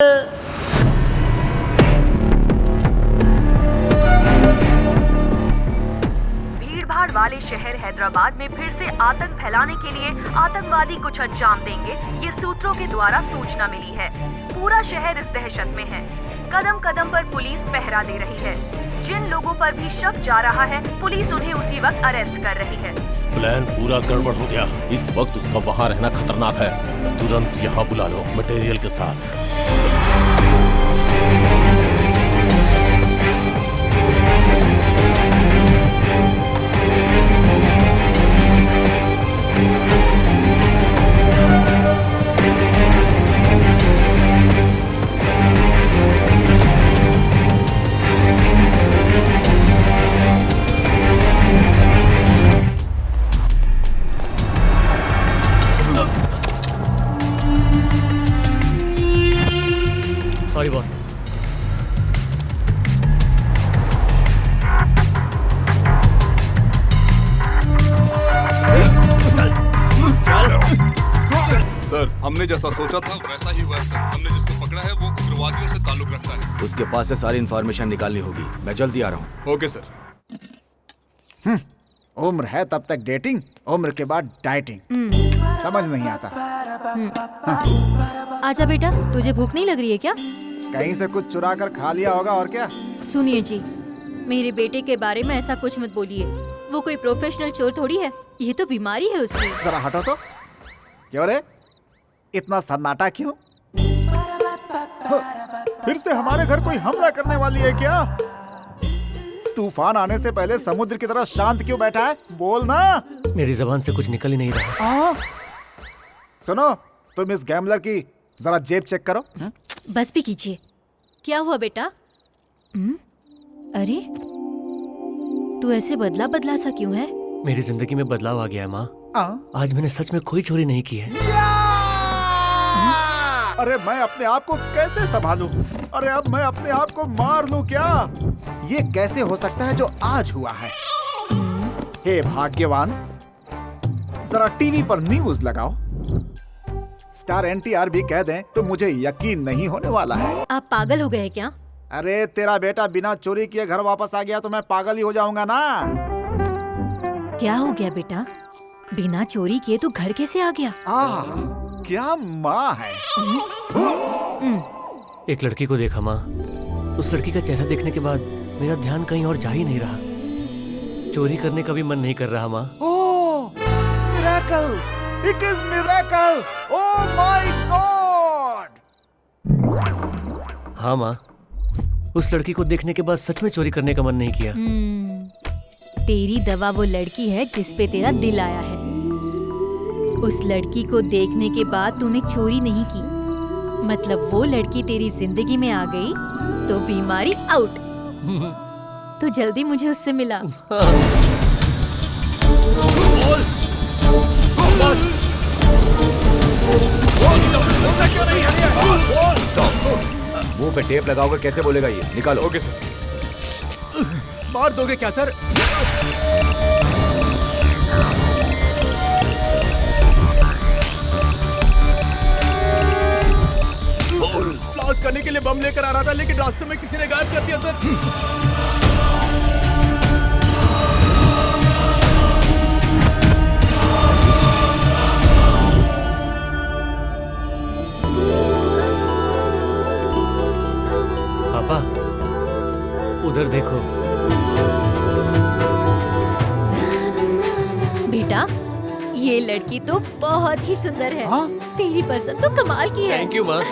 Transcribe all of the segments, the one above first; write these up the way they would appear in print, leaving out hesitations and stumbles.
भीड़भाड़ वाले शहर हैदराबाद में फिर से आतंक फैलाने के लिए आतंकवादी कुछ अंजाम देंगे, ये सूत्रों के द्वारा सूचना मिली है। पूरा शहर इस दहशत में है। कदम कदम पर पुलिस पहरा दे रही है। जिन लोगों पर भी शक जा रहा है, पुलिस उन्हें उसी वक्त अरेस्ट कर रही है। प्लान पूरा गड़बड़ हो गया। इस वक्त उसका वहाँ रहना खतरनाक है। तुरंत यहाँ बुला लो मटेरियल के साथ। Sorry boss. सर, हमने जैसा सोचा था वैसा ही हुआ है सर। हमने जिसको पकड़ा है वो उग्रवादियों से ताल्लुक रखता है। उसके पास से सारी इन्फॉर्मेशन निकालनी होगी। मैं जल्दी आ रहा हूँ। Okay sir. उम्र है तब तक डेटिंग, उम्र के बाद डाइटिंग। समझ नहीं आता। आजा बेटा, तुझे भूख नहीं लग रही है क्या? कहीं से कुछ चुरा कर खा लिया होगा और क्या। सुनिए जी, मेरे बेटे के बारे में ऐसा कुछ मत बोलिए। वो कोई प्रोफेशनल चोर थोड़ी है, ये तो बीमारी है उसकी। जरा हटो तो। क्यों रे, इतना सन्नाटा क्यों? फिर से हमारे घर कोई हमला करने वाली है क्या? तूफान आने से पहले समुद्र की तरह शांत क्यों बैठा है? बोल ना। मेरी जबान से कुछ निकल ही नहीं रहा। सुनो, तुम इस गैम्बलर की जरा जेब चेक करो। बस भी कीजिए। क्या हुआ बेटा? अरे तू ऐसे बदला बदला सा क्यों है? मेरी जिंदगी में बदलाव आ गया है माँ। आज मैंने सच में कोई चोरी नहीं की है। अरे मैं अपने आप को कैसे संभालूं? अरे अब मैं अपने आप को मार लूं क्या? ये कैसे हो सकता है जो आज हुआ है? हे भाग्यवान, जरा टीवी पर न्यूज लगाओ। स्टार एनटीआर भी कह दें तो मुझे यकीन नहीं होने वाला है। आप पागल हो गए क्या? अरे तेरा बेटा बिना चोरी किए घर वापस आ गया तो मैं पागल ही हो जाऊंगा ना। क्या हो गया बेटा? बिना चोरी किए तू घर कैसे आ गया? क्या माँ है। एक लड़की को देखा माँ। उस लड़की का चेहरा देखने के बाद मेरा ध्यान कहीं और जा ही नहीं रहा। चोरी करने का भी मन नहीं कर रहा माँ। Oh, miracle! It is miracle! Oh my god! हाँ माँ, उस लड़की को देखने के बाद सच में चोरी करने का मन नहीं किया। तेरी दवा वो लड़की है जिस पे तेरा दिल आया है। उस लड़की को देखने के बाद तूने चोरी नहीं की, मतलब वो लड़की तेरी जिंदगी में आ गई तो बीमारी आउट। तो जल्दी मुझे उससे मिला। मुंह पे टेप लगाओगे कैसे बोलेगा ये? निकालो। Okay sir. मार दोगे क्या सर? फ्लैश करने के लिए बम लेकर आ रहा था, लेकिन रास्ते में किसी ने गायब कर दिया सर। पापा, उधर देखो। बेटा, ये लड़की तो बहुत ही सुंदर है। तेरी पसंद तो कमाल की है। थैंक यू माँ।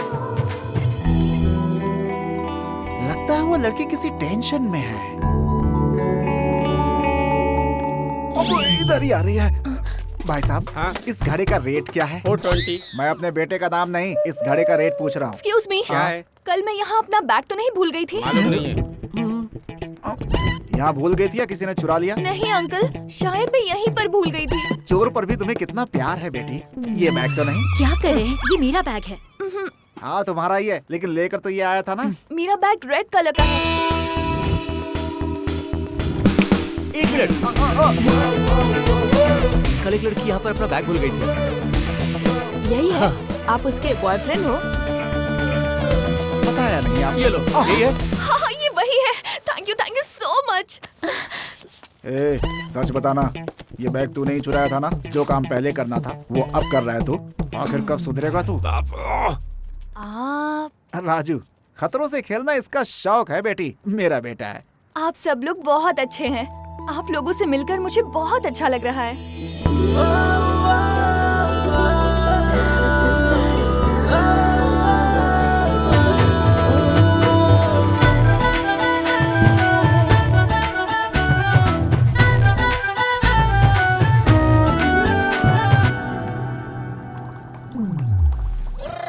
लगता है वो लड़की किसी टेंशन में है। अब वो इधर ही आ रही है। भाई साहब, इस घड़े का रेट क्या है? 420। मैं अपने बेटे का दाम नहीं, इस घड़े का रेट पूछ रहा हूँ। एक्सक्यूज मी, क्या है? कल मैं यहाँ अपना बैग तो नहीं भूल गई थी? मालूम नहीं है। यहाँ भूल गई थी या किसी ने चुरा लिया? नहीं अंकल, शायद मैं यहीं पर भूल गई थी। चोर पर भी तुम्हें कितना प्यार है बेटी। ये बैग तो नहीं? क्या करे, ये मेरा बैग है। हाँ तुम्हारा ही है, लेकिन लेकर तो ये आया था ना। मेरा बैग रेड कलर का है। एक मिनट। कल एक लड़की यहाँ पर अपना बैग भूल गई थी। यही है। आप उसके बॉयफ्रेंड हो? ये लो, यही है। हाँ ये वही है। Thank you so much. ए, सच बताना, ये बैग तू नहीं चुराया था ना? जो काम पहले करना था वो अब कर रहा है तू। आखिर कब सुधरेगा तू? राजू, खतरों से खेलना इसका शौक है बेटी, मेरा बेटा है। आप सब लोग बहुत अच्छे हैं। आप लोगों से मिलकर मुझे बहुत अच्छा लग रहा है।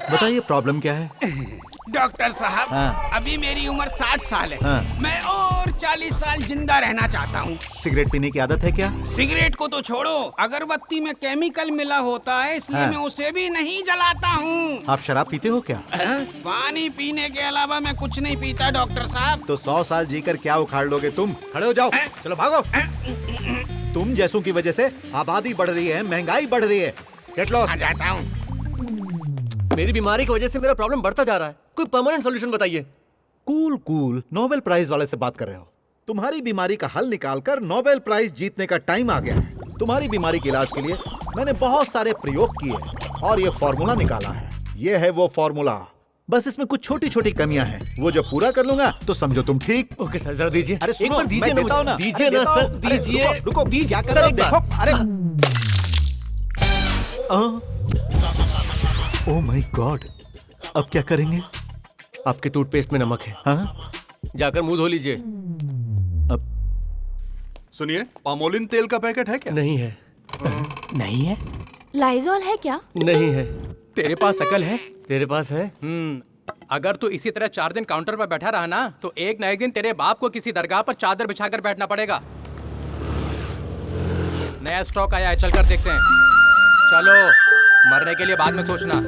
बताइए प्रॉब्लम क्या है? डॉक्टर साहब, हाँ। अभी मेरी उम्र 60 साल है। हाँ। मैं और 40 साल जिंदा रहना चाहता हूँ। सिगरेट पीने की आदत है क्या? सिगरेट को तो छोड़ो, अगरबत्ती में केमिकल मिला होता है, इसलिए हाँ। मैं उसे भी नहीं जलाता हूँ। आप शराब पीते हो क्या? पानी पीने के अलावा मैं कुछ नहीं पीता डॉक्टर साहब। तो 100 साल जीकर क्या उखाड़ लोगे तुम? खड़े हो जाओ, चलो भागो। तुम जैसों की वजह से आबादी बढ़ रही है, महंगाई बढ़ रही है। Get lost. आ जाता हूँ। मेरी बीमारी की वजह से मेरा प्रॉब्लम बढ़ता जा रहा है। कोई परमानेंट सॉल्यूशन बताइए। कूल नोबेल प्राइज वाले से बात कर रहे हो? तुम्हारी बीमारी का हल निकालकर नोबेल प्राइज जीतने का टाइम आ गया है। तुम्हारी बीमारी के इलाज के लिए मैंने बहुत सारे प्रयोग किए और ये फॉर्मूला निकाला है। ये है वो फॉर्मूला, बस इसमें कुछ छोटी छोटी कमियां हैं। वो जब पूरा कर लूंगा तो समझो तुम ठीक। ओके सर, जरा दीजिए। अरे एक सुनो, बार दीजिए मैं ना देता हूं मुझे। ना। दीजिए अरे ना देता सर, हूं। अरे दीजिए। रुको, दीजिए क्या कर सर, रहे हो? एक देखो, बार। अरे ओह माय गॉड, अब क्या करेंगे? आपके टूथपेस्ट में नमक है। हाँ? जाकर मुंह धो लीजिए। सुनिए, पामोलिन तेल का पैकेट है क्या? नहीं है। नहीं है? लाइजॉल है क्या? नहीं है। तेरे पास अकल है? तेरे पास है? अगर तू इसी तरह 4 दिन काउंटर पर बैठा रहा ना, तो एक न एक दिन तेरे बाप को किसी दरगाह पर चादर बिछाकर बैठना पड़ेगा। नया स्टॉक आया है, चलकर देखते हैं। चलो, मरने के लिए बाद में सोचना।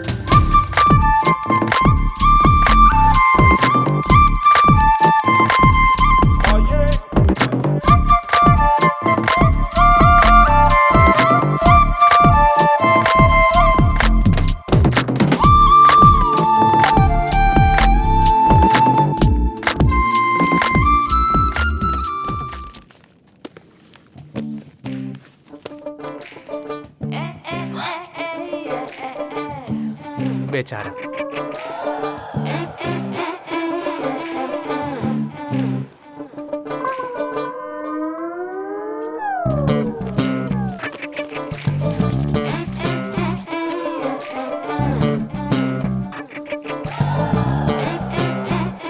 बेचारा।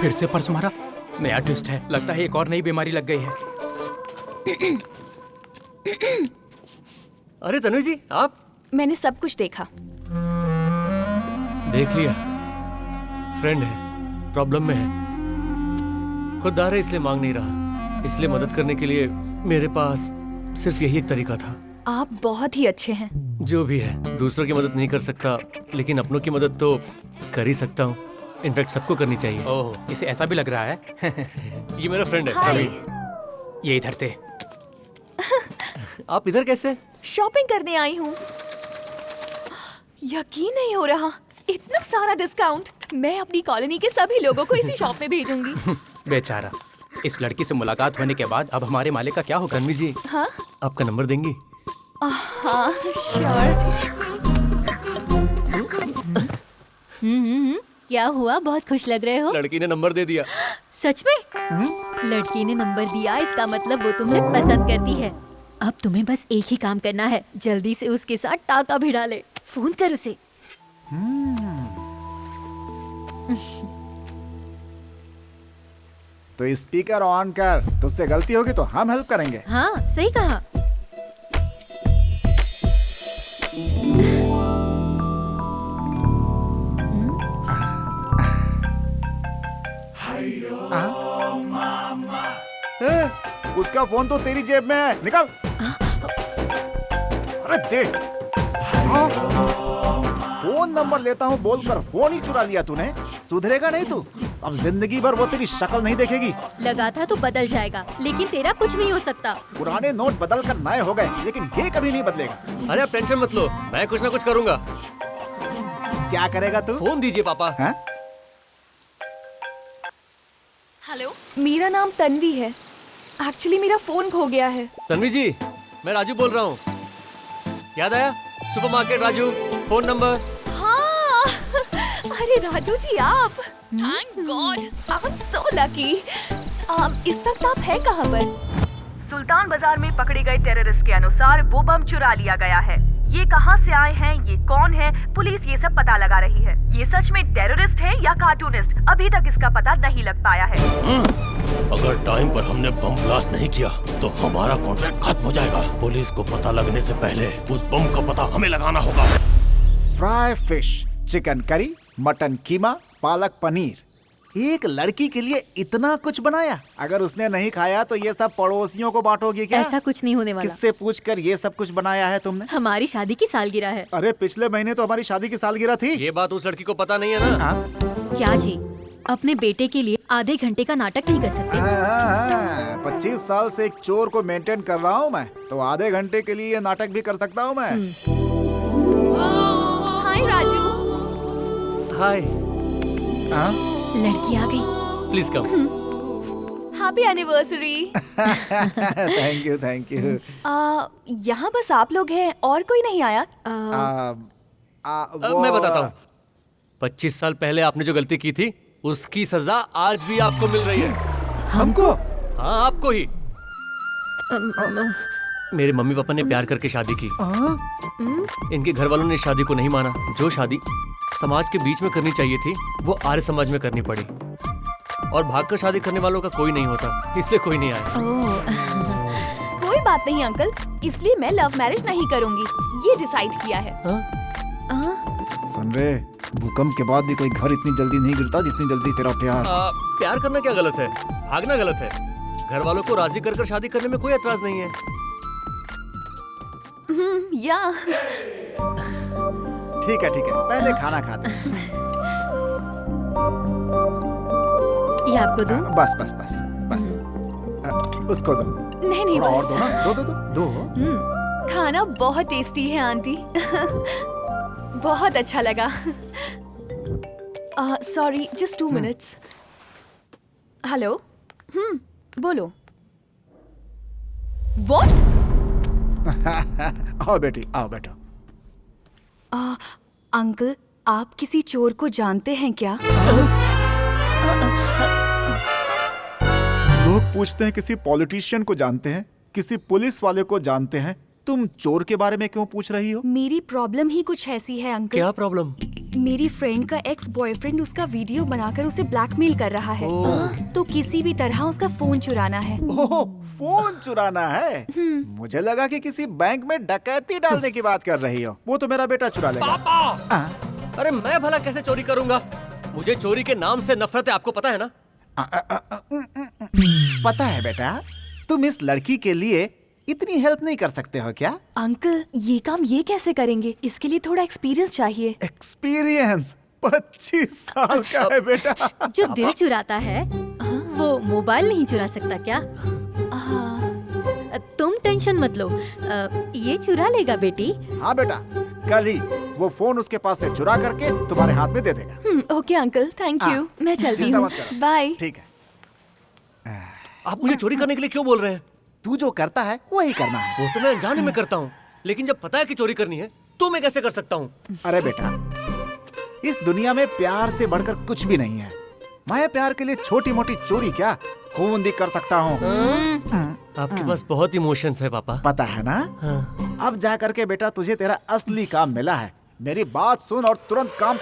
फिर से पर्स मारा। नया ट्विस्ट है, लगता है एक और नई बीमारी लग गई है। अरे तनु जी, आप? मैंने सब कुछ देखा। देख लिया? फ्रेंड है, प्रॉब्लम में है, खुददार है, इसलिए मांग नहीं रहा। इसलिए मदद करने के लिए मेरे पास सिर्फ यही एक तरीका था। आप बहुत ही अच्छे हैं। जो भी है, दूसरों की मदद नहीं कर सकता, लेकिन अपनों की मदद तो कर ही सकता हूँ। इनफैक्ट सबको करनी चाहिए। ओह, इसे ऐसा भी लग रहा है। ये मेरा फ्रेंड है हाय। रवि। ये इधर थे। आप इधर कैसे? शॉपिंग करने आई हूँ। यकीन नहीं हो रहा, इतना सारा डिस्काउंट। मैं अपनी कॉलोनी के सभी लोगों को इसी शॉप में भेजूंगी। बेचारा, इस लड़की से मुलाकात होने के बाद अब हमारे मालिक का क्या होगा? तन्वी जी, हाँ आपका नंबर देंगी? हाँ श्योर। क्या हुआ, बहुत खुश लग रहे हो? लड़की ने नंबर दे दिया। सच में? लड़की ने नंबर दिया, इसका मतलब वो तुम्हें पसंद करती है। अब तुम्हें बस एक ही काम करना है, जल्दी से उसके साथ टाका भिड़ा ले। फोन कर उसे। तो स्पीकर ऑन कर, तुझसे गलती होगी तो हम हेल्प करेंगे। हाँ सही कहा। उसका फोन तो तेरी जेब में है, निकाल। अरे दे। हाँ। फोन नंबर लेता हूँ बोलकर फोन ही चुरा लिया तूने। सुधरेगा नहीं तू, अब जिंदगी भर वो तेरी शक्ल नहीं देखेगी। लगा था तो बदल जाएगा, लेकिन तेरा कुछ नहीं हो सकता। पुराने नोट बदल कर नए हो गए, लेकिन ये कभी नहीं बदलेगा। अरे आप टेंशन मत लो, मैं कुछ ना कुछ करूंगा। क्या करेगा तू? फोन दीजिए पापा। हाँ? हेलो, मेरा नाम तन्वी है। एक्चुअली मेरा फोन खो गया है। तन्वी जी, मैं राजू बोल रहा हूँ। याद आया? Supermarket Raju, phone number. हाँ, अरे राजू जी आप। Thank God, I am so lucky. इस वक्त आप हैं कहाँ पर? सुल्तान बाजार में पकड़े गए टेररिस्ट के अनुसार वो बम चुरा लिया गया है। ये कहां से आए हैं, ये कौन है, पुलिस ये सब पता लगा रही है। ये सच में टेररिस्ट है या कार्टूनिस्ट, अभी तक इसका पता नहीं लग पाया है। अगर टाइम पर हमने बम ब्लास्ट नहीं किया तो हमारा कॉन्ट्रैक्ट खत्म हो जाएगा। पुलिस को पता लगने से पहले उस बम का पता हमें लगाना होगा। Fry fish, chicken curry, mutton keema, palak paneer. एक लड़की के लिए इतना कुछ बनाया। अगर उसने नहीं खाया तो ये सब पड़ोसियों को बांटोगे क्या? ऐसा कुछ नहीं होने वाला। किससे पूछकर ये सब कुछ बनाया है तुमने? हमारी शादी की सालगिरह है। अरे पिछले महीने तो हमारी शादी की सालगिरह थी। ये बात उस लड़की को पता नहीं है ना? क्या जी, अपने बेटे के लिए आधे घंटे का नाटक नहीं कर सकते? 25 साल से एक चोर को मेंटेन कर रहा हूँ मैं, तो आधे घंटे के लिए ये नाटक भी कर सकता हूँ मैं। हाय राजू। हाय। लड़की आ गई। Please come. Happy anniversary. Thank you. यहाँ बस आप लोग हैं और कोई नहीं आया? मैं बताता हूँ। 25 साल पहले आपने जो गलती की थी उसकी सजा आज भी आपको मिल रही है। हमको? हाँ, आपको ही। मेरे मम्मी पापा ने प्यार करके शादी की। इनके घर वालों ने शादी को नहीं माना। जो शादी समाज के बीच में करनी चाहिए थी वो आर्य समाज में करनी पड़ी। और भागकर शादी करने वालों का कोई नहीं होता, इसलिए कोई नहीं आया। कोई बात नहीं अंकल, इसलिए मैं लव मैरिज नहीं करूंगी, ये डिसाइड किया है। सुन रे, भूकंप के बाद भी कोई घर इतनी जल्दी नहीं गिरता जितनी जल्दी तेरा प्यार। प्यार करना क्या गलत है? भागना गलत है। घर वालों को राजी कर शादी करने में कोई एतराज नहीं है। या ठीक है, पहले खाना खाते हैं। ये आपको दूं? बस। उसको दो। नहीं और बस। दो ना, दो। खाना बहुत टेस्टी है आंटी। बहुत अच्छा लगा। Sorry, just 2 minutes. हेलो। बोलो। व्हाट? आओ बेटी, आओ बैठो। अंकल, आप किसी चोर को जानते हैं क्या? लोग पूछते हैं किसी पॉलिटिशियन को जानते हैं, किसी पुलिस वाले को जानते हैं। तुम चोर के बारे में क्यों पूछ रही हो? मेरी प्रॉब्लम ही कुछ ऐसी है अंकल। क्या प्रॉब्लम? मेरी फ्रेंड का एक्स बॉयफ्रेंड उसका वीडियो बनाकर उसे ब्लैकमेल कर रहा है। तो किसी भी तरह उसका फोन चुराना है। ओह, फोन चुराना है? मुझे लगा कि किसी बैंक में डकैती डालने की बात कर रही हो। वो तो मेरा बेटा चुरा लेगा। पापा! अरे मैं भला कैसे चोरी करूंगा? मुझे चोरी के नाम से नफरत है, आपको पता है ना? पता है बेटा, तुम इस लड़की के लिए इतनी हेल्प नहीं कर सकते हो क्या? अंकल, ये काम ये कैसे करेंगे? इसके लिए थोड़ा एक्सपीरियंस चाहिए। एक्सपीरियंस? 25 साल का है बेटा। जो दिल चुराता है वो मोबाइल नहीं चुरा सकता क्या? तुम टेंशन मत लो, ये चुरा लेगा बेटी। हाँ बेटा, कल ही वो फोन उसके पास से चुरा करके तुम्हारे हाथ में दे देगा। Okay uncle, thank you. मैं चलती हूँ। बाय। ठीक है। आप मुझे चोरी करने के लिए क्यों बोल रहे हैं? तू जो करता है वही करना है। वो तो मैं अनजाने में करता हूँ, लेकिन जब पता है कि चोरी करनी है तो मैं कैसे कर सकता हूँ? अरे बेटा, इस दुनिया में प्यार से बढ़कर कुछ भी नहीं है। मैं प्यार के लिए छोटी मोटी चोरी क्या, खून भी कर सकता हूँ। आपके पास बहुत इमोशंस है पापा। पता है ना? अब जा करके बेटा तुझे तेरा असली काम मिला है। मेरी बात सुन और तुरंत काम